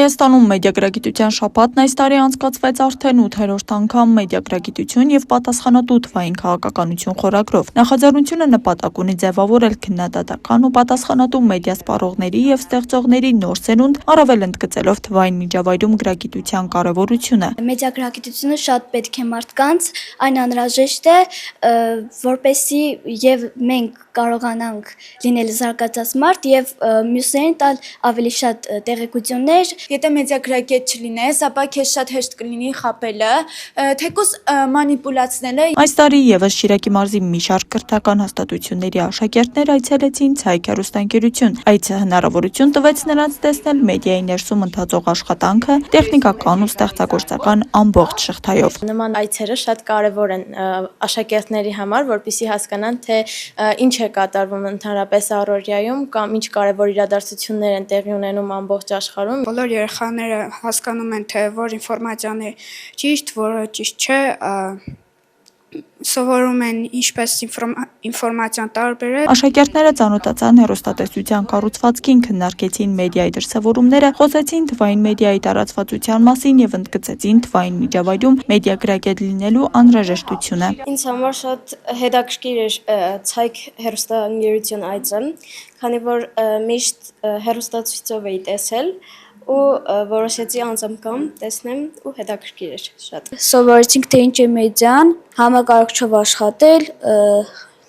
Հայաստանում մեդիագրագիտության շաբաթն այս տարի անցկացվեց արդեն 8-րդ անգամ մեդիագրագիտություն և պատասխանատու թվային քաղաքականություն խորագրով։ Նախաձեռնությունը նպատակ ունի ձևավորել քննադատական ու պատասխանատու մեդիա սպառողների և ստեղծողների նոր սերունդ, առավել ընդգծելով թվային միջավայրում գրագիտության կարևորությունը։ Մեդիագրագիտությունը շատ պետք է մարդկանց, այն անհրաժեշտ է, որպեսզի և մենք կարողանանք լինել զարգացած մարդ և մյուսներին տալ ավելի շատ տեղեկություններ։ Եթե մեդիագրագետ չլինես, ապա քեզ շատ հեշտ կլինի խաբելը, թեկուզ մանիպուլացնելը։ Այս տարի ևս Շիրակի մարզի մի շարք կրթական հաստատությունների աշակերտներ այցելեցին Ցայք հեռուստաընկերություն։ Այցը հնարավորություն տվեց նրանց տեսնել մեդիայի ներսում ընթացող աշխատանքը տեխնիկական ու ստեղծագործական ամբողջ շղթայով։ Նման այցերը շատ կարևոր են աշակերտների համար, որպեսզի հասկանան, թե ինչ է կատարվում ընդհանրապես առօրյայում կամ ինչ կարևոր իրադարձություններ են տեղի ունենում ամբողջ աշխարհում։ Բոլոր երեխաները հասկանում են, թե որ ինֆորմացիան է ճիշտ, որը ճիշտ չէ, սովորում են ինչպես ինֆորմացիան տարբերել։ Աշակերտները ծանոթացան հեռուստատեսության կառուցվածքին, քննարկեցին մեդիայի դրսևորումները, խոսեցին թվային մեդիայի տարածվածության մասին և ընդգծեցին թվային միջավայրում մեդիագրագետ լինելու անհրաժեշտությունը։ Ինձ համար շատ հետաքրքիր էր Ցայք հեռուստաընկերություն այցը, քանի որ միշտ հեռուստացույցով էի տեսել ու որոշեցի անձամբ տեսնեմ ու հետաքրքիր էր շատ։ Սովորեցինք, թե ինչ է մեդիան, համակարգչով աշխատել,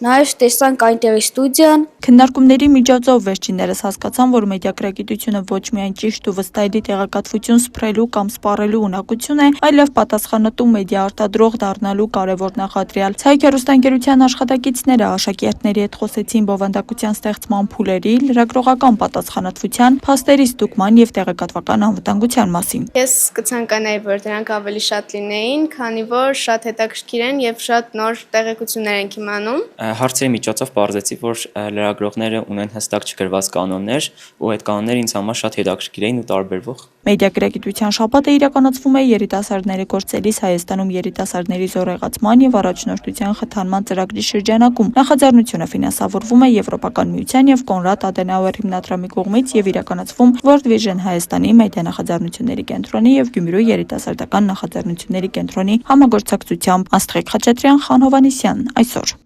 նաև տեսանք այնտեղի ստուդիան։ Քննարկումների միջոցով վերջիններս հասկացան, որ մեդիագրագիտությունը ոչ միայն ճիշտ ու վստահելի տեղեկատվություն սփռելու կամ սպառելու ունակություն է, այլև պատասխանատու մեդիա արտադրող դառնալու կարևոր նախադրյալ։ Ցայք հեռուստաընկերության աշխատակիցները աշակերտների հետ խոսեցին բովանդակության ստեղծման փուլերի, լրագրողական պատասխանատվության, փաստերի ստուգման և տեղեկատվական անվտանգության մասին։ Ես կցանկանայի, որ դրանք ավելի շատ լինեին, քանի որ շատ հետաքրքիր են և շատ նոր տեղեկություններ ենք իմանում։ Հարցերի միջոցով պարզեցի, որ լրագրողները ունեն հստակ չգրված կանոններ, ու այդ կանոնները ինձ համար շատ հետաքրքիր էին ու տարբերվող։ Մեդիագրագիտության շաբաթը իրականացվում է երիտասարդների գործելիս Հայաստանում երիտասարդների զորեղացման և առաջնորդության խթանման ծրագրի շրջանակում։ Նախաձեռնությունը ֆինանսավորվում է Եվրոպական միության և Կոնրադ Ադենաուեր հիմնադրամի կողմից և իրականացվում World Vision Հայաստանի մեդիա նախաձեռնությունների կենտրոնի և Գյումրու երիտասարդական նախաձեռնությունների կենտրոնի համագործակցությամբ։ Աստղիկ Խաչատրյան, Խան Հովհաննիսյան, այսօր։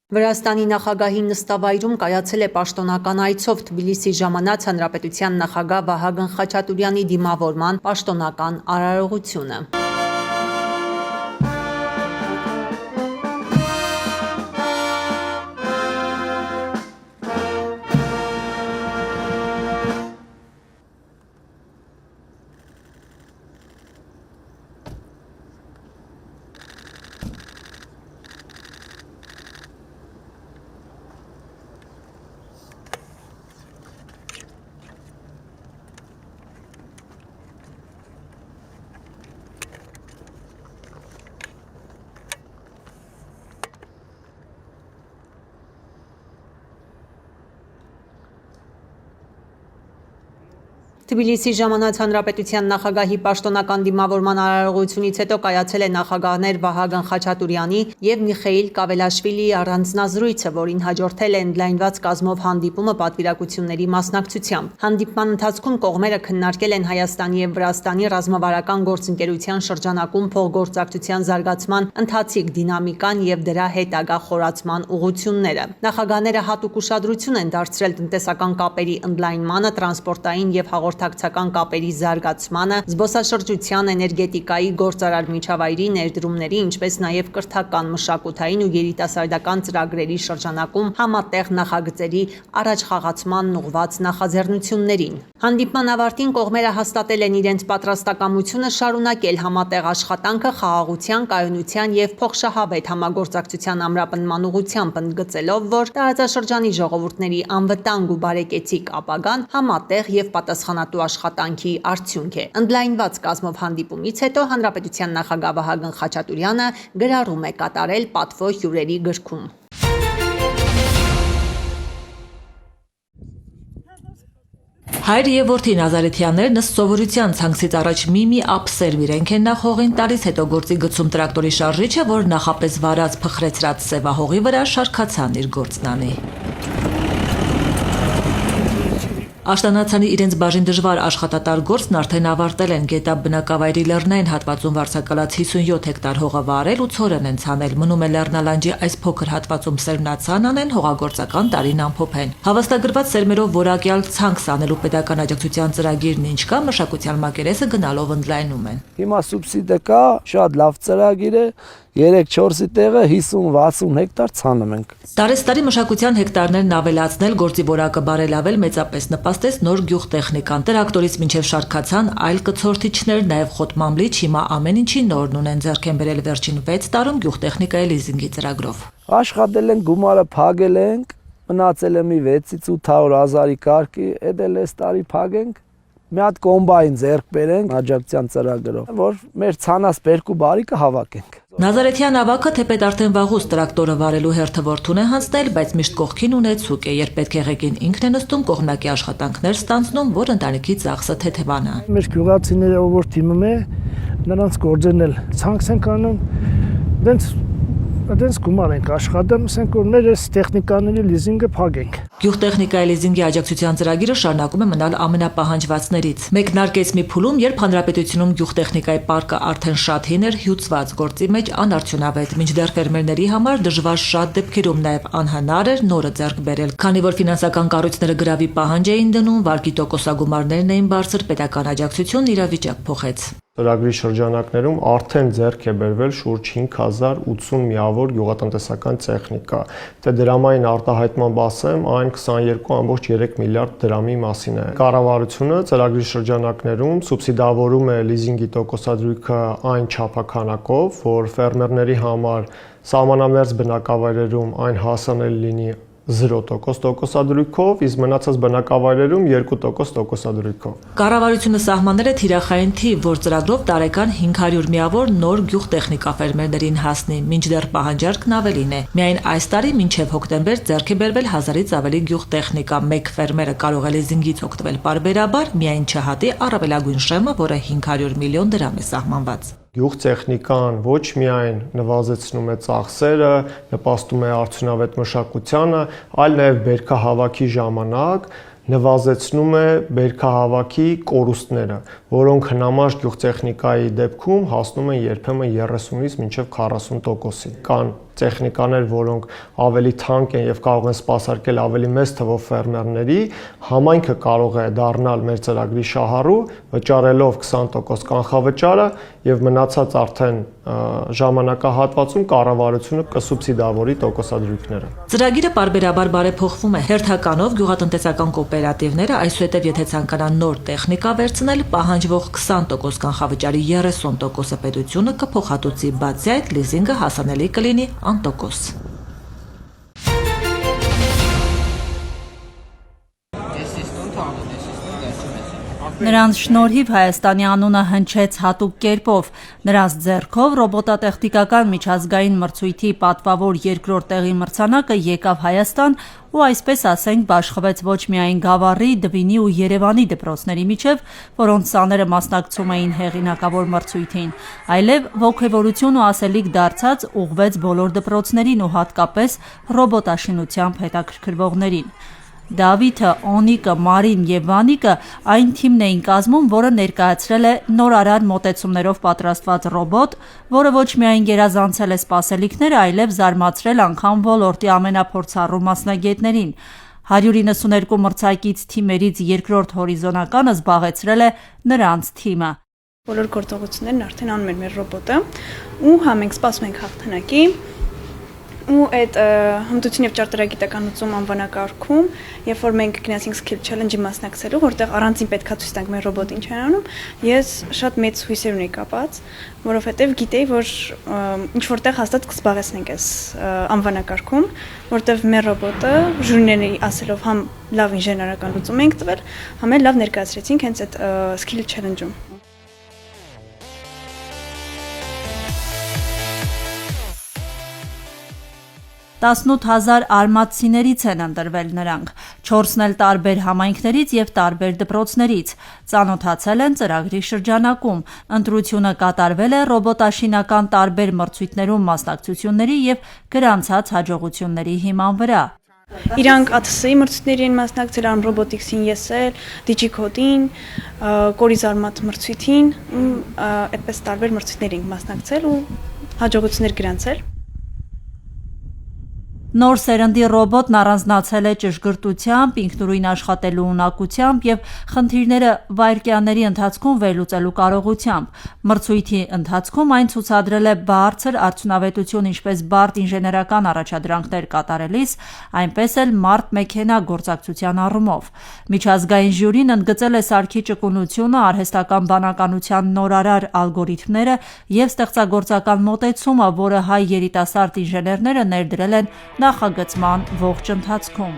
Վրաստանի նախագահի նստավայրում կայացել է պաշտոնական այցով Թբիլիսի ժամանած Հանրապետության նախագահ Վահագն Խաչատուրյանի դիմավորման պաշտոնական արարողությունը։ Թբիլիսի ժամանած Հանրապետության նախագահի պաշտոնական դիմավորման արարողությունից հետո կայացել է նախագահներ Վահագն Խաչատուրյանի և Միխեիլ Կավելաշվիլիի առանձնազրույցը, որին հաջորդել է ընդլայնված կազմով հանդիպումը պատվիրակությունների մասնակցությամբ։ Հանդիպման ընթացքում կողմերը քննարկել են Հայաստանի և Վրաստանի ռազմավարական գործընկերության շրջանակում փոխգործակցության զարգացման ընթացիկ դինամիկան և դրա հետագա խորացման ուղղությունները։ Նախագահները հատուկ ուշադրություն են դարձրել տնտեսական կապերի ընդլայնմանը, տրանսպորտային և հաղորդակցական կապերի զարգացմանը, զբոսաշրջության, էներգետիկայի, գործարար միջավայրի ներդրումների, ինչպես նաև կրթական, մշակութային ու երիտասարդական ծրագրերի շրջանակում համատեղ նախագծերի առաջխաղացմանն ուղղված նախաձեռնություններին։ Հանդիպման ավարտին կողմերը հաստատել են իրենց պատրաստակամությունը շարունակել համատեղ աշխատանքը խաղաղության, կայունության և փոխշահավետ համագործակցության ամրապնդման ուղղությամբ, ընդգծելով, որ տարածաշրջանի ժողովուրդների անվտանգ ու բարեկեցիկ ապագան համատեղ և պատասխանատու աշխատանքի արդյունք է։ Ընդլայնված կազմով հանդիպումից հետո Հանրապետության նախագահ Վահագն Խաչատուրյանը գրառում է կատարել պատվո հյուրերի գրքում։ Հայր և որդի Նազարեթյաններն ըստ սովորության ցանքսից առաջ մի ափսերվիրենք են նախ հողին տալիս, հետո գործի գցում տրակտորի շարժիչը, որ նախապես վարած փխրեցրած սևահողի վրա շարքացան իր գործնանի։ Աշտանացանի իրենց բաժին դժվար աշխատատար գործն արդեն ավարտել են Գետապ բնակավայրի լեռնային հատվածում վարձակալած 57 հեկտար հողը վարել ու ցորեն են ցանել։ Մնում է լեռնալանջի այս փոքր հատվածում սերմնացան անեն, հողագործական տարին ամփոփեն։ Հավաստագրված սերմերով որակյալ ցանք սանելու պետական աջակցության ծրագիրն ինչ կա, մշակության մակերեսը գնալով ընդլայնում են։ Հիմա սուբսիդը կա, շատ լավ ծրագիր է։ 3-4-ի տեղը 50-60 հեկտար ցանում ենք։ Տարեստարի մշակության հեկտարներն ավելացնել, գործի որակը բարելավել մեծապես նպաստեց նոր գյուղտեխնիկան։ Տրակտորից մինչև շարքացան այլ կցորդիչներ, նաև խոտմամլիչ, հիմա ամեն ինչի նորն ունեն ձեռք են բերել վերջին 6 տարում գյուղտեխնիկայի լիզինգի ծրագրով։ Աշխատել ենք, գումարը փակել ենք, մնացել է մի 6-ից 800 հազարի կարգի, էդել այս տարի փակենք։ Մի հատ կոմբայն ձեռք բերենք աջակցության ծրագրով, որ մեր ցանած բերկու բարիկը հավաքենք։ Նազարեթյան ավագը թեպետ արդեն վաղուց տրակտորը վարելու հերթվորթուն է հանձնել, բայց միշտ կողքին ունեցուկ է, երբ պետք է ղեկին ինքն է նստում, կողմնակի աշխատանքներ ստանձնում, որ ընտանիքի ծախսը թեթևանա։ Մեր գյուղացիները ով թիմում է, նրանց գործերն էլ ցանքս են կանում, դենց գումար ենք աշխատում, ասենք որ մեր այս տեխնիկաների լիզինգը փակենք։ Գյուղտեխնիկայի լիզինգի աջակցության ծրագիրը շարունակում է մնալ ամենապահանջվածներից։ Մեկնարկեց մի փուլում, երբ հանրապետությունում գյուղտեխնիկայի պարկը արդեն շատ հին էր, հյուծված, գործի մեջ անարդյունավետ, մինչդեռ ֆերմերների համար դժվար շատ դեպքերում նաև անհնար էր նորը ձեռք բերել, քանի որ ֆինանսական կառույցները գրավի պահանջ էին դնում, վարկի տոկոսագումարներն էին բարձր, պետական աջակցությունն իրավիճակ փոխեց։ Ծրագրի շրջանակներում արդեն ձեռք է բերվել շուրջ 5080 միավոր գյուղատնտեսական տեխնիկա։ Դե դրամային արտահայտման ասեմ, այն 22.3 միլիարդ դրամի մասին է։ Կառավարությունը ծրագրի շրջանակներում սուբսիդավորում է լիզինգի տոկոսադրույքը այն չափականակով, որ ֆերմերների համար սահմանամերձ բնակավայրերում այն հասանելի լինի 0% տոկոսադրույքով, իսկ մնացած բնակավայրերում 2% տոկոսադրույքով։ Կառավարությունը սահմանել է թիրախային թիվ, որ ծրագրով տարեկան 500 միավոր նոր գյուղտեխնիկա ֆերմերներին հասնի, մինչդեռ պահանջարկն ավելին է։ Միայն այս տարի մինչև հոկտեմբեր ձեռք է բերվել 1000-ից ավելի գյուղտեխնիկա։ Մեկ ֆերմերը կարող է լիզինգից օգտվել պարբերաբար, միայն չհատի առավելագույն շեմը, որը 500 միլիոն դրամ է սահմանված։ Գյուղտեխնիկան ոչ միայն նվազեցնում է ծախսերը, նպաստում է արդյունավետ մշակությանը, այլ նաև բերքահավաքի ժամանակ նվազեցնում է բերքահավաքի կորուստները, որոնք հնամաշ գյուղտեխնիկայի դեպքում հասնում են երբեմն 30-ից մինչև 40%-ի։ Կան տեխնիկաներ, որոնք ավելի թանկ են եւ կարող են սպասարկել ավելի մեծ թվով ֆերմերների, համայնքը կարող է դառնալ մեր ծրագրի շահառու, վճարելով 20% կանխավճարը եւ մնացած արդեն ժամանակահատվածում կառավարությունը կսուբսիդավորի տոկոսադրույքները։ Ծրագիրը պարբերաբար բարեփոխվում է։ Հերթականով գյուղատնտեսական կոոպերատիվները այսուհետև եթե ցանկանան նոր տեխնիկա վերցնել, պահանջվող 20% կանխավճարի 30%-ը պետությունը կփոխհատուցի, բացի այդ լիզինգը հասանելի կլինի անտոկոս։ Նրանց շնորհիվ Հայաստանի անունը հնչեց հատուկ կերպով։ Նրանց ձեռքով ռոբոտատեխնիկական միջազգային մրցույթի պատվավոր երկրորդ տեղի մրցանակը եկավ Հայաստան ու այսպես ասենք բաշխվեց ոչ միայն Գավառի, Դվինի ու Երևանի դպրոցների միջև, որոնց սաները մասնակցում էին հեղինակավոր մրցույթին, այլև ոգևորություն ու ասելիք դարձած ուղղվեց բոլոր դպրոցներին ու հատկապես ռոբոտաշինությամբ հետաքրքրվողներին։ Դավիթը, Օնիկը, Մարին եւ Վանիկը այն թիմն էին կազմում, որը ներկայացրել է նորարար մոտեցումներով պատրաստված ռոբոտ, որը ոչ միայն գերազանցել է սպասելիքները, այլև զարմացրել անգամ ոլորտի ամենափորձառու մասնագետներին։ 192 մրցակից թիմերից երկրորդ հորիզոնականը զբաղեցրել է նրանց թիմը։ Բոլոր գործողություններն արդեն անում էր մեր ռոբոտը, ու մենք սպասում ենք հաղթանակի։ Ու այդ հմտություն եւ ճարտարագիտականություն անվանակարգում, երբ որ մենք գնացինք skill challenge-ի մասնակցելու, որտեղ առանցին պետքա ցույց տանք մեր ռոբոտը ինչ է անում, ես շատ մեծ հույսեր ունեի կապած, որովհետեւ գիտեի, որ ինչ որտեղ հաստատ կզբաղեցնենք այս անվանակարգում, որտեղ մեր ռոբոտը ժուրիների ասելով համ լավ ինժեներական լուծում ենք տվել, համ էլ լավ ներկայացրեցինք հենց այդ skill challenge-ում։ 18000 արմատցիներից են ընտրվել նրանք, 4-ն էլ տարբեր համայնքներից եւ տարբեր դպրոցներից, ծանոթացել են ծրագրի շրջանակում, ընտրությունը կատարվել է ռոբոտաշինական տարբեր մրցույթներում մասնակցությունների եւ գրանցած հաջողությունների հիման վրա։ Իրանք ATS-ի մրցույթների են մասնակցել, Arm Robotics-ին եսել, DigiCode-ին, Կորիզարմատ մրցույթին, այդպես տարբեր մրցույթների ենք մասնակցել ու հաջողություններ գրանցել։ Նոր սերնդի ռոբոտն առանձնացել է ճշգրտությամբ, ինքնուրույն աշխատելու ունակությամբ եւ խնդիրները վայրկյանների ընթացքում վերլուծելու կարողությամբ։ Մրցույթի ընթացքում այն ցուցադրել է բարձր արդյունավետություն ինչպես բարդ ինժեներական առաջադրանքներ կատարելիս, այնպես էլ մարդ մեքենա գործակցության առումով։ Միջազգային ժյուրին ընդգծել է սարքի ճկունությունը, արհեստական բանականության նորարար ալգորիթմները եւ ստեղծագործական մոտեցումը, որը հայ երիտասարդ ինժեներները ներդրել են նախագծման ողջ ընթացքում։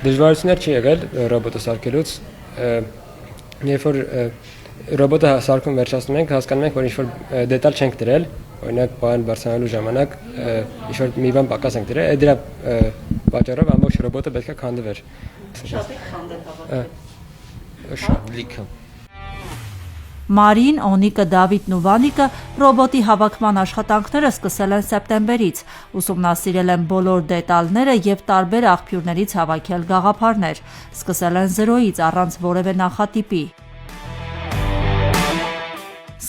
Դժվարություններ չի եղել ռոբոտը սարքելուց, երբ որ ռոբոտը սարքում վերջացնում ենք, հասկանում ենք, որ ինչ-որ դետալ չենք դրել, օրինակ բան բարձրանալու ժամանակ ինչ-որ մի բան պակաս ենք դրել, դրա պատճառով ամբողջ ռոբոտը պետք է քանդվեր։ Շատ քանդել Շատ Մարին, Օնիկը, Դավիթն ու Վանիկը ռոբոտի հավաքման աշխատանքները սկսել են սեպտեմբերից, ուսումնասիրել են բոլոր դետալները եւ տարբեր աղբյուրներից հավաքել գաղափարներ, սկսել են զրոյից առանց որևէ նախատիպի։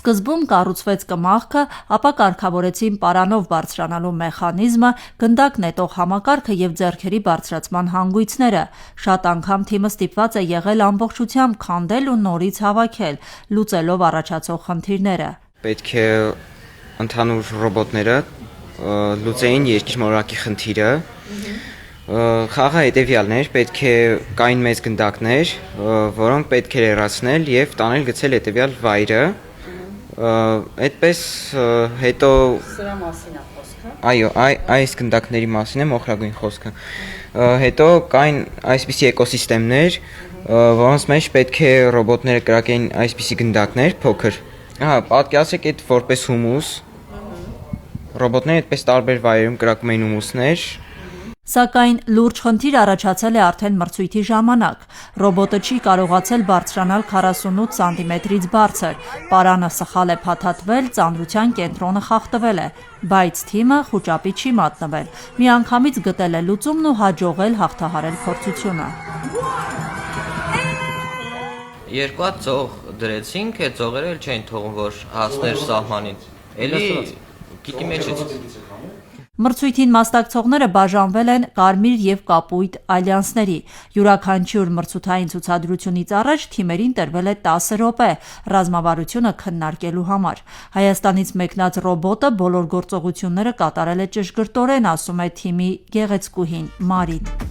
Սկզբում կառուցվեց կմախքը, ապա կարգավորեցին պարանով բարձրանալու մեխանիզմը, գնդակ նետող համակարգը եւ ձեռքերի բարձրացման հանգույցները։ Շատ անգամ թիմը ստիպված է եղել ամբողջությամբ քանդել ու նորից հավաքել, լուծելով առաջացող խնդիրները։ Պետք է ընդհանուր ռոբոտները լուծեին երկրմոլորակի խնդիրը։ Խաղը հետևյալն էր, պետք է կային մեծ գնդակներ, որոնք պետք է լրացնել եւ տանել գցել հետևյալ վայրը։ Այդպես հետո սրա մասին է խոսքը։ Այո, այս գնդակների մասին է մոխրագույն խոսքը։ Հետո կային այսպիսի էկոսիստեմներ, որոնց մեջ պետք է ռոբոտները կրակեն այսպիսի գնդակներ փոքր։ Պատկերացրեք այդ որպես հումուս։ Ռոբոտները այդպես տարբեր վայրերում կրակում էին հումուսներ։ Սակայն լուրջ խնդիր առաջացել է արդեն մրցույթի ժամանակ։ Ռոբոտը չի կարողացել բարձրանալ 48 սանտիմետրից բարձր, պարանը սխալ է փաթաթվել, ծանրության կենտրոնը խախտվել է, բայց թիմը խուճապի չի մատնվել, միանգամից գտել է լուծումն ու հաջողել հաղթահարել փորձությունը։ Երկու հատ ծող դրեցինք, այդ ծողերը էլ չէին թողում, որ հասներ սահմանին։ Էլի գիտի մեջից։ Մրցույթին մասնակցողները բաժանվել են կարմիր եւ կապույտ ալյանսների։ Յուրաքանչյուր մրցութային ցուցադրությունից առաջ թիմերին տրվել է 10 րոպե ռազմավարությունը քննարկելու համար։ Հայաստանից մեկնած ռոբոտը բոլոր գործողությունները կատարել է ճշգրտորեն, ասում է թիմի գեղեցկուհին Մարին։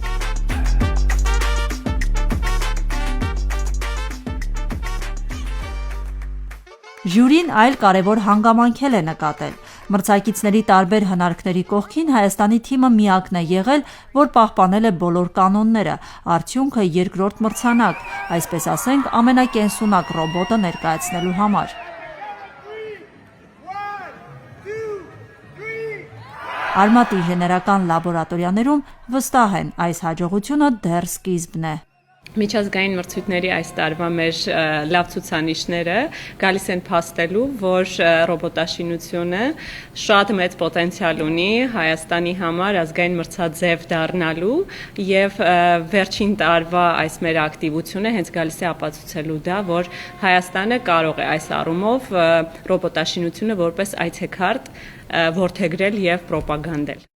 Ժյուրին այլ կարևոր հանգամանքել է նկատել։ Մրցակիցների տարբեր հնարքների կողքին Հայաստանի թիմը միակն է եղել, որ պահպանել է բոլոր կանոնները, արդյունքը երկրորդ մրցանակ, այսպես ասենք, ամենակենսունակ ռոբոտը ներկայացնելու համար։ Արմատ ինժեներական լաբորատորիաներում վստահ են, այս հաջողությունը դեռ սկիզբն է։ Միջազգային մրցույթների այս տարվա մեր լավ ցուցանիշները գալիս են փաստելու, որ ռոբոտաշինությունը շատ մեծ պոտենցիալ ունի Հայաստանի համար ազգային մրցաձև դառնալու եւ վերջին տարվա այս մեր ակտիվությունը հենց գալիս է ապացուցելու դա, որ Հայաստանը կարող է այս առումով ռոբոտաշինությունը որպես այցեքարտ որդեգրել եւ պրոպագանդել։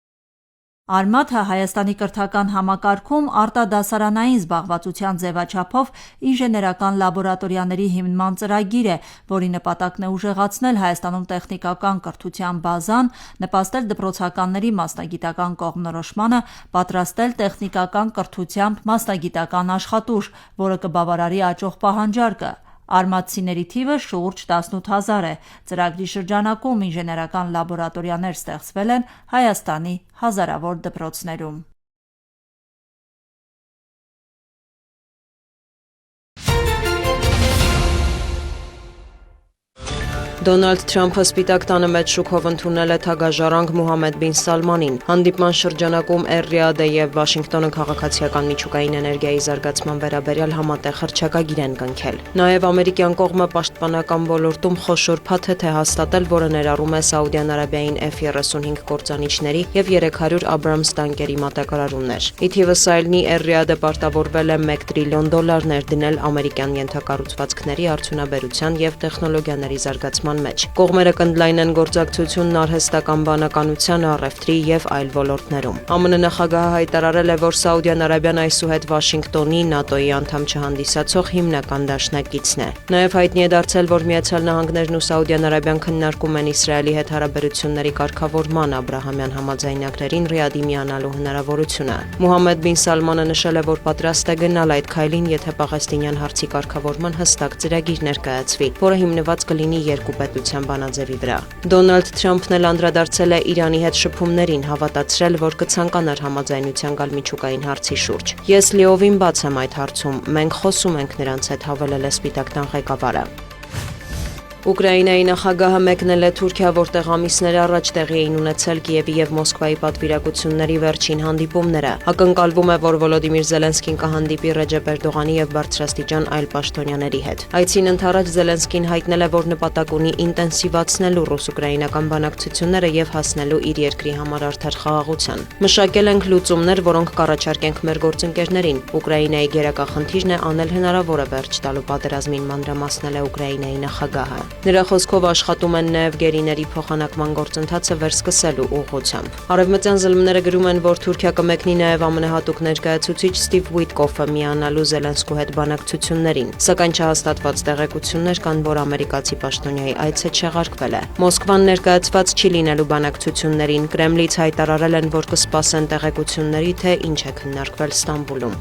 Արմաթը Հայաստանի կրթական համակարգում արտադասարանային զբաղվածության ձևաչափով ինժեներական լաբորատորիաների հիմնման ծրագիր է, որի նպատակն է ուժեղացնել Հայաստանում տեխնիկական կրթության բազան, նպաստել դպրոցականների մասնագիտական կողմնորոշմանը, պատրաստել տեխնիկական կրթությամբ մասնագիտական աշխատուժ, որը կբավարարի աճող պահանջարկը։ Արմաթցիների թիվը շուրջ 18,000 է։ Ծրագրի շրջանակում ինժեներական լաբորատորիաներ ստեղծվել են Հայաստանի հազարավոր դպրոցներում։ Դոնալդ Թրամփը Սպիտակ տանը մեծ շուքով ընդունել է թագաժառանգ Մուհամմեդ բին Սալմանին։ Հանդիպման շրջանակում Էր-Ռիադը եւ Վաշինգտոնը քաղաքացիական միջուկային էներգիայի զարգացման վերաբերյալ համատեղ հռչակագիր են կնքել։ Նաեւ ամերիկյան կողմը պաշտպանական ոլորտում խոշոր փաթեթ է հաստատել, որը ներառում է Սաուդյան Արաբիային F-35 կործանիչների եւ 300 Abrams տանկերի մատակարարումներ։ Ի թիվս այլնի Էր-Ռիադը պարտավորվել է $1 տրիլիոն ներդնել ամերիկյան ենթակառուցվածքների արդյունաբերության եւ տեխնոլոգիաների զարգացման մեջ։ Կողմերը կընդլայնեն գործակցությունն արհեստական բանականության, առևտրի եւ այլ ոլորտներում։ ԱՄՆ նախագահը հայտարարել է, որ Սաուդյան Արաբիան այսուհետ Վաշինգտոնի ՆԱՏՕ-ի անդամ չհանդիսացող հիմնական դաշնակիցն է։ Նաեւ հայտնի է դարձել, որ Միացյալ Նահանգներն ու Սաուդյան Արաբիան քննարկում են Իսրայելի հետ հարաբերությունների կարգավորման Աբրահամյան համաձայնագրերին Ռիադի միանալու հնարավորությունը։ Մուհամմեդ բին Սալմանը նշել է, որ պատրաստ է գնալ այդ քայլին, եթե Պաղեստինյան հարցի կարգավորման հստակ ծրագիր ներկայացվի, որը հիմնված կլինի երկու պետության բանաձևի վրա։ Դոնալդ Թրամփն էլ անդրադարձել է Իրանի հետ շփումներին, հավատացրել, որ կցանկանար համաձայնության գալ միջուկային հարցի շուրջ։ Ես լիովին բաց եմ այդ հարցում, մենք խոսում ենք նրանց հետ, հավելել է Սպիտակ տան ղեկավարը։ Ուկրաինայի նախագահը մեկնել է Թուրքիա, որտեղ ամիսներ առաջ տեղի էին ունեցել Կիևի եւ Մոսկվայի պատվիրակությունների վերջին հանդիպումները։ Ակնկալվում է, որ Վոլոդիմիր Զելենսկին կհանդիպի Ռեջեփ Էրդողանի եւ բարձրաստիճան այլ պաշտոնյաների հետ։ Այցին ընթരാճ Զելենսկին հայտնել է, որ նպատակ ունի ինտենսիվացնելու ռուս-ուկրաինական բանակցությունները եւ հասնելու իր երկրի համար արդար խաղաղության։ Մշակել ենք լուծումներ, որոնք կառաջարկենք մեր գործընկերներին։ Ուկրաինայի գերակա խնդիրն է անել հնարավորը վերջ տալու պատերազմին, մանրամասնել է Ուկրաինայի նախագահը։ Նրա խոսքով աշխատում են նաև գերիների փոխանակման գործընթացը վերսկսելու ուղղությամբ։ Արևմտյան ԶԼՄ-ները գրում են, որ Թուրքիա կմեկնի նաև ԱՄՆ-հատուկ ներկայացուցիչ Ստիվ Ուիտկոֆը միանալու Զելենսկու հետ բանակցություններին, սակայն չհաստատված տեղեկություններ կան, որ ամերիկացի պաշտոնյայի այցը չեղարկվել է։ Մոսկվան ներկայացված չի լինելու բանակցություններին, Կրեմլից հայտարարել են, որ կսպասեն տեղեկությունների, թե ինչ է քննարկվել Ստամբուլում։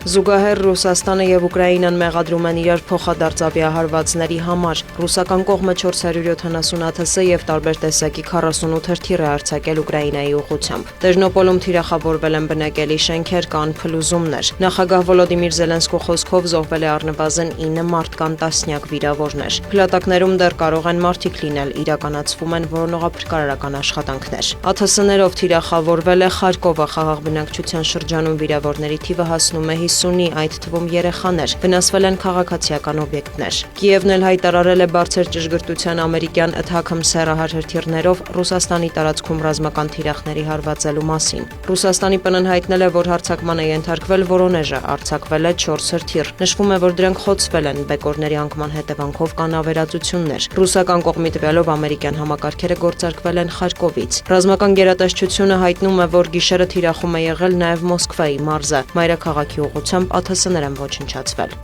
Զուգահեռ Ռուսաստանը եւ Ուկրաինան մեղադրում են իրար փոխադարձ ավիահարվածների համար։ Ռուսական կողմը 470 ԱԹՍ եւ տարբեր տեսակի 48 հրթիռ է արձակել Ուկրաինայի ուղղությամբ։ Տերնոպոլում թիրախավորվել են բնակելի շենքեր, կան փլուզումներ։ Նախագահ Վոլոդիմիր Զելենսկու խոսքով զոհվել է առնվազն 9 մարդ, կան տասնյակ վիրավորներ։ Փլատակներում դեռ կարող են մարդիկ լինել, իրականացվում են որոնողափրկարարական աշխատանքներ։ ԱԹՍ-ներով թիրախավորվել է Խարկովը, խաղաղ բնակչության շրջանում վիրավորների թիվը հասնում է 50-ի, այդ թվում երեխաներ, վնասվել են քաղաքացիական օբյեկտներ։ Կիևն էլ հայտարարել է բարձր ճշգրտության ամերիկյան ըթակմ սեռահար հրթիռներով Ռուսաստանի տարածքում ռազմական թիրախների հարվածելու մասին։ Ռուսաստանի ՊՆ-ն հայտնել է, որ հարձակման է ենթարկվել Վորոնեժը, արձակվել է 4 հրթիռ։ Նշվում է, որ դրանք խոցվել են, բեկորների անկման հետևանքով կան ավերածություններ։ Ռուսական կողմի տվյալով ամերիկյան համակարգերը գործարկվել են Խարկովից։ Ռազմական գերատեսչությունը հայտնում է, որ գիշերը թիրախում է եղել նաև Մոսկվայի մարզը, մայրաքաղաքի ուղղությամբ ԱԹՍ-ներ են ոչնչացվել։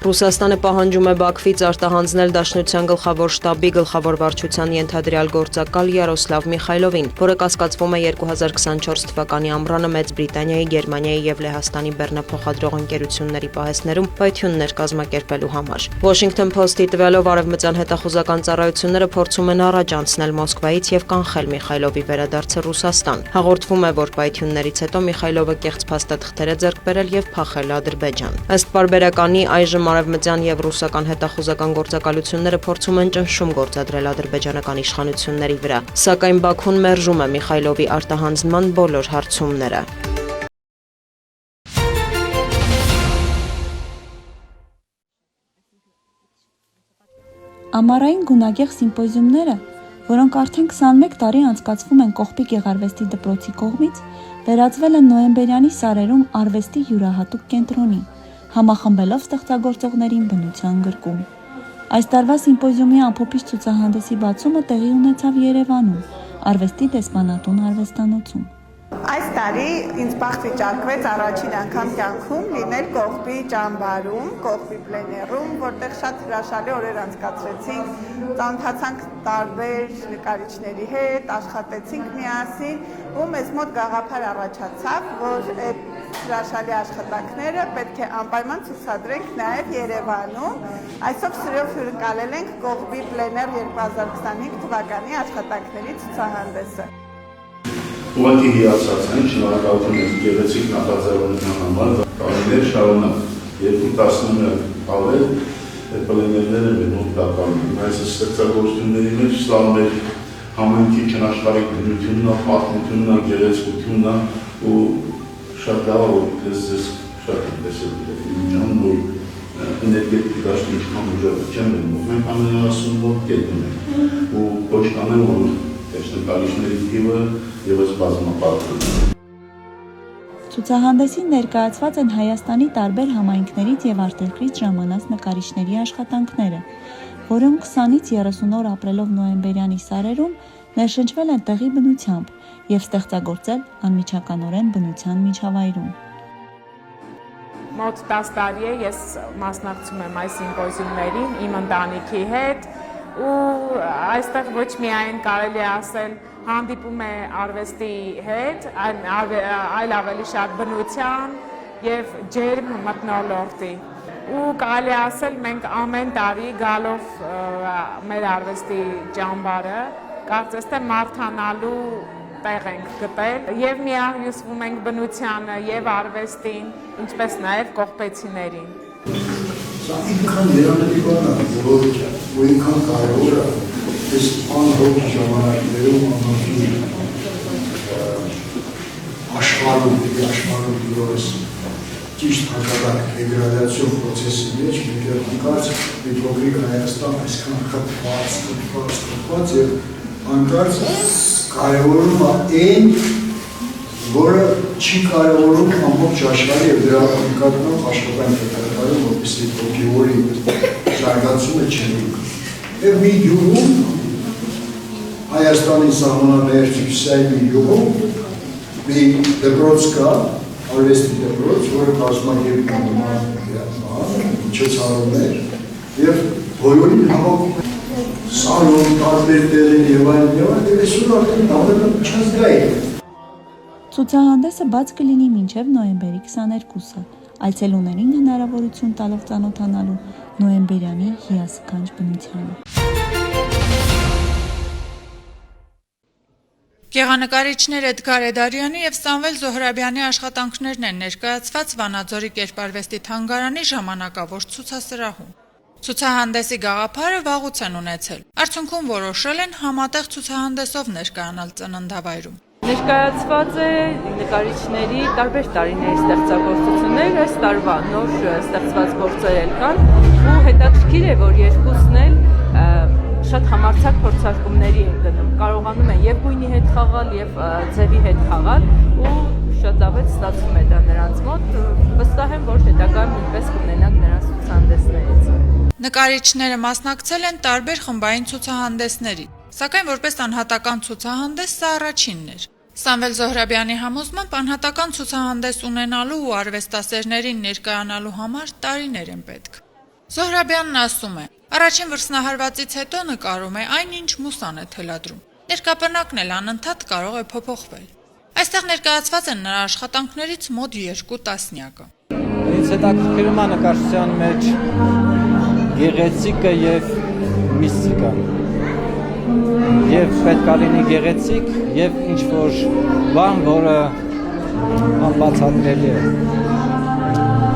Ռուսաստանը պահանջում է Բաքվից արտահանձնել Դաշնության գլխավոր շտաբի գլխավոր վարչության ենթադրյալ գործակալ Յարոսլավ Միխայլովին, որը կասկածվում է 2024 թվականի ամռանը Մեծ Բրիտանիայի, Գերմանիայի եւ Լեհաստանի բեռնափոխադրող ընկերությունների պահեստներում պայթյուններ կազմակերպելու համար։ Washington Post-ի տվյալով արևմտյան հետախուզական ծառայությունները փորձում են առաջ անցնել Մոսկվայից եւ կանխել Միխայլովի վերադարձը Ռուսաստան։ Հաղորդվում է, որ պայթյուններից հետո Միխայլովը կեղծ փաստաթղթեր է ձեռք բերել եւ փախել Ադրբեջան։ Ըստ պարբերականի այժմ արևմտյան եւ ռուսական հետախուզական գործակալությունները փորձում են ճնշում գործադրել ադրբեջանական իշխանությունների վրա, սակայն Բաքուն մերժում է Միխայլովի արտահանձնման բոլոր հարցումները։ Ամառային գունագեղ սիմպոզիումները, որոնք արդեն 21 տարի անցկացվում են Կողբի գեղարվեստի դպրոցի կողմից, վերածվել են նոյեմբերյանի սարերում արվեստի յուրահատուկ կենտրոնի, համախմբելով ստեղծագործողներին բնության գրկում։ Այս տարվա սիմպոզիումի ամփոփիչ ցուցահանդեսի բացումը տեղի ունեցավ Երևանում, արվեստի դեսպանատուն արվեստանոցում։ Այս տարի ինձ բախտվիճակվեց առաջին անգամ կյանքում լինել Կողբի ճամբարում, Կողբի պլեներում, որտեղ շատ հրաշալի օրեր անցկացրեցինք, ծանոթացանք տարբեր նկարիչների հետ, աշխատեցինք միասին, ու մեզ մոտ գաղափար առաջացավ, որ այդ հրաշալի աշխատանքները պետք է անպայման ցուցադրենք նաև Երևանում։ Այսօր սրով հյուրընկալել ենք Կողբի պլեներ 2025 թվականի աշխատանքների ցուցահանդեսը։ Ուղղակի հիացած են, շնորհակալություն եմ գեղեցիկ նախաձեռնության համար, տարիներ շարունակ 2 տասնամյակ ավել պլեներները մեր օգտակարն են։ Այս ստեղծագործությունների մեջ սա մեր համայնքի չնաշխարհիկ բնությունն է, պատմությունն է, գեղեցկությունն է ու շատ լավ է որ ես շատ եմ տեսել իրական որ էներգետիկ դաշտի ինչքան ուժեղություն են մենք ամենասուն որ կետում ենք ու ոչ կանեմ որ տեսնկալիչների թիվը եւս բազմապատկում է։ Ցուցահանդեսին ներկայացված են Հայաստանի տարբեր համայնքներից եւ արտերկրից ժամանած նկարիչների աշխատանքները, որոնք 20-ից 30 օր ապրելով նոյեմբերյանի սարերում ներշնչվել են տեղի բնությամբ եւ ստեղծագործել անմիջականորեն բնության միջավայրում։ Մոտ 10 տարի է ես մասնակցում եմ այս սիմպոզիումներին իմ ընտանիքի հետ ու այստեղ ոչ միայն կարելի է ասել հանդիպում է արվեստի հետ, այլ ավելի շատ բնության եւ ջերմ մթնոլորտի։ Ու կարելի է ասել մենք ամեն տարի գալով մեր արվեստի ճամբարը կարծես թե մարդանալու տեղ ենք գտել եւ միահյուսվում ենք բնությանը եւ արվեստին, ինչպես նաեւ կողպեցիներին։ Սա ինքան երանելի բան է, որ ինքան կարևոր է, այս անհոգ ժամանակներում ամենի աշխարհում դուրս ճիշտ հակառակ դեգրադացիոն process-ի մեջ մենք հանկարծ մի փոքրիկ Հայաստան այսքան խփված եւ հանկարծ կարևորում է այն, որը չի կարևորում ամբողջ աշխարհը եւ դրա նկատմամբ աշխատանք է կատարում, որպեսզի հոգեվորի զարգացումը չլինի։ Եվ մի յուղում Հայաստանի սահմանամերձ հյուսիսային մի յուղում մի դպրոց կա, արվեստի դպրոց, որը կազմակերպում է միջոցառումներ եւ բոլորին հավաքում է սալոն, տարբեր տեղեր եւ այլն եւ այսօր արդեն ամենը չազգային։ Ցուցահանդեսը բաց կլինի մինչև նոյեմբերի 22-ը, այցելուներին հնարավորություն տալով ծանոթանալու նոյեմբերյանի հիասքանչ բնությանը։ Գեղանկարիչներ Էդգար Էդարյանի եւ Սամվել Զոհրաբյանի աշխատանքներն են ներկայացված Վանաձորի կերպարվեստի թանգարանի ժամանակավոր ցուցասրահում։ Ցուցահանդեսի գաղափարը վաղուց են ունեցել։ Արդյունքում որոշել են համատեղ ցուցահանդեսով ներկայանալ ծննդավայրում։ Ներկայացված է նկարիչների տարբեր տարիների ստեղծագործություններ, այս տարվա նոր ստեղծված գործեր էլ կան ու հետաքրքիր է, որ երկուսն էլ շատ համարձակ փորձարկումների են գնում, կարողանում են եւ գույնի հետ խաղալ եւ ձևի հետ խաղալ ու շատ լավ է ստացվում է դա նրանց մոտ, վստահ եմ, որ հետագայում նույնպես կունենանք նրանց ցուցահանդեսներից։ Նկարիչները մասնակցել են տարբեր խմբային ցուցահանդեսների, սակայն որպես անհատական ցուցահանդես սա առաջինն էր։ Սամվել Զոհրաբյանի համոզմամբ անհատական ցուցահանդես ունենալու ու արվեստասերներին ներկայանալու համար տարիներ են պետք։ Զոհրաբյանն ասում է. առաջին վրձնահարվածից հետո նկարում է այնինչ մուսան է թելադրում։ Ներկապնակն էլ անընդհատ կարող է փոփոխվել։ Այստեղ ներկայացված են նրա աշխատանքներից մոտ 2 տասնյակը։ Ինձ հետաքրքրում է նկարչության մեջ գեղեցիկը եւ միստիկան։ Եվ պետք է լինի գեղեցիկ եւ ինչ որ բան, որը անբացատրելի է։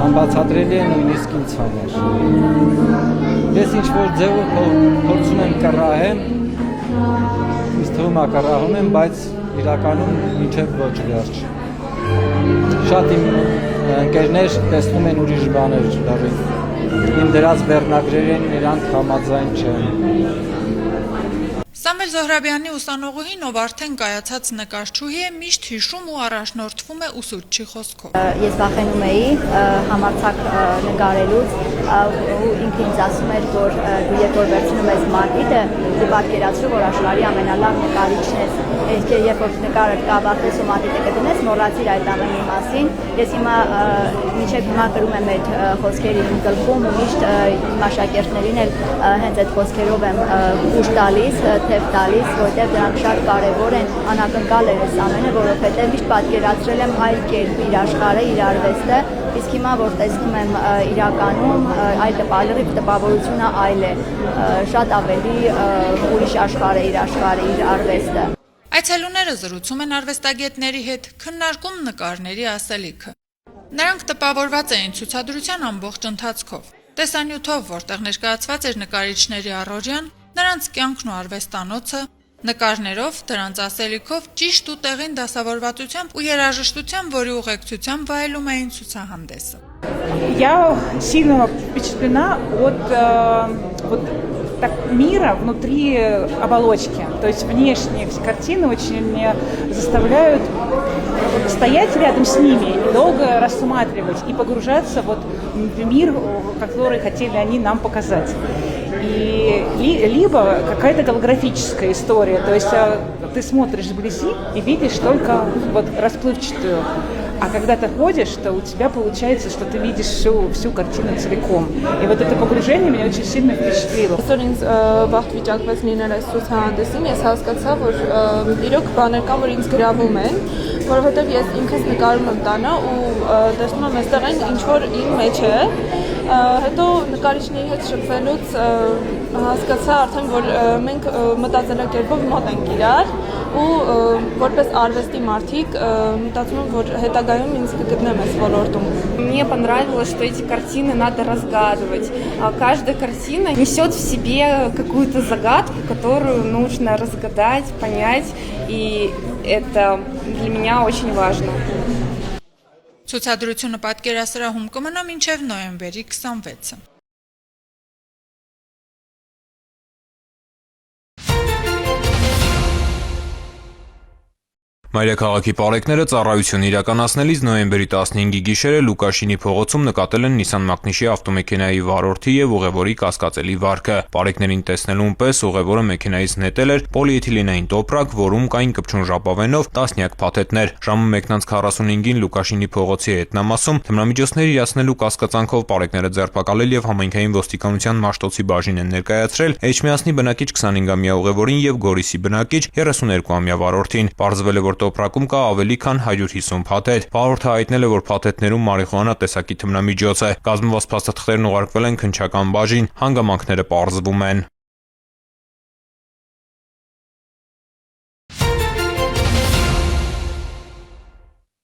Անբացատրելի է նույնիսկ ինձ համար։ Ես ինչ որ ձևով փորձում եմ կռահեմ, ինձ թվում է կռահում եմ, բայց իրականում մինչև ոչ վերջ։ Շատ իմ ընկերներ տեսնում են ուրիշ բաներ, իմ դրած բեռնագրերին իրանք համաձայն չեն։ Սամվել Զոհրաբյանի ուսանողուհին, ով արդեն կայացած նկարչուհի է, միշտ հիշում ու առաջնորդվում է ուսուցչի խոսքով։ Ես վախենում էի համարձակ նկարելուց ու ինքը ինձ ասում էր, որ դու երբ որ վերցնում ես մարտիտը, դու պատկերացրու, որ աշխարհի ամենալավ նկարիչն ես։ Երբ որ նկարը կավարտես ու մարտիտը կդնես, մոռացիր այդ ամենի մասին։ Ես հիմա մինչև հիմա կրում եմ այդ խոսքերը իմ գլխում ու միշտ իմ աշակերտներին էլ հենց այդ խոսքերով եմ ուժ տալիս, թեև տալիս, որտեղ դրանք շատ կարևոր են, անակնկալ էր այս ամենը, որովհետև միշտ պատկերացրել եմ այլ կերպ իր աշխարհը, իր արվեստը, իսկ հիմա որ տեսնում եմ իրականում այդ տպավորությունը այլ է, շատ ավելի ուրիշ աշխարհ է իր աշխարհը, իր արվեստը։ Այցելուները զրուցում են արվեստագետների հետ, քննարկում նկարների ասելիքը։ Նրանք տպավորված էին ցուցադրության ամբողջ ընթացքով։ Տեսանյութով, որտեղ ներկայացված էր նկարիչների առօրյան, նրանց կյանքն ու արվեստանոցը, նկարներով, դրանց ասելիքով ճիշտ ու տեղին դասավորվածությամբ ու երաժշտությամբ, որի ուղեկցությամբ վայելում էին ցուցահանդեսը։ Я сильно впечатлена от мира внутри оболочки. То есть внешние все картины очень заставляют стоять рядом с ними и долго рассматривать и погружаться в мир, который хотели они нам показать. И либо какая-то голографическая история, то есть ты смотришь вблизи и видишь только расплывчатую. А когда ты ходишь, то у тебя получается, что ты видишь всю картину целиком. И это погружение меня очень сильно впечатлило. Ինձ վաղ վիճակվեց լինել այս ցուցահանդեսին, ես հասկացա, որ իրոք բաներ կան, որ ինձ գրավում են, որովհետև ես ինքս նկարում եմ տանը ու տեսնում եմ այստեղ այն ինչ որ իմ մեջ է, հետո նկարիչների հետ շփվելուց հասկացա արդեն, որ մենք մտածելակերպով մոտ ենք իրար ու որպես արվեստի մարդիկ մտածում եմ, որ հետագայում ինձ կգտնեմ այս ոլորտում։ Мне понравилось, что эти картины надо разгадывать. Каждая картина несет в себе какую-то загадку, которую нужно разгадать, понять, и это для меня очень важно. Ցուցադրությունը պատկերասրահում կմնա մինչև նոյեմբերի 26-ը։ Մայրաքաղաքի պարեկները ծառայություն իրականացնելիս նոյեմբերի 15-ի գիշերը Լուկաշինի փողոցում նկատել են Nissan Magnich-ի ավտոմեքենայի վարորդի եւ ուղևորի կասկածելի վարքը։ Պարեկներին տեսնելուն պես ուղևորը մեքենայից նետել էր պոլիէթիլենային տոպրակ, որում կային կպչուն ժապավենով տասնյակ փաթեթներ։ Ժամը 1:45-ին Լուկաշինի փողոցի հետնամասում թմրամիջոցներ իրացնելու կասկածանքով պարեկները ձերբակալել եւ համայնքային ոստիկանության Մաշտոցի բաժին են ներկայացրել Էջմիածնի բնակիչ 25-ամյա ուղևորին եւ Գորիսի բնակիչ 32-ամյա վարորդին։ Պարզվել է, որ տոպրակում կա ավելի քան 150 փաթեթ։ Վարորդը հայտնել է, որ փաթեթներում մարիխուանա տեսակի թմրամիջոց է։ Կազմված փաստաթղթերն ուղարկվել են քննչական բաժին, հանգամանքները պարզվում են։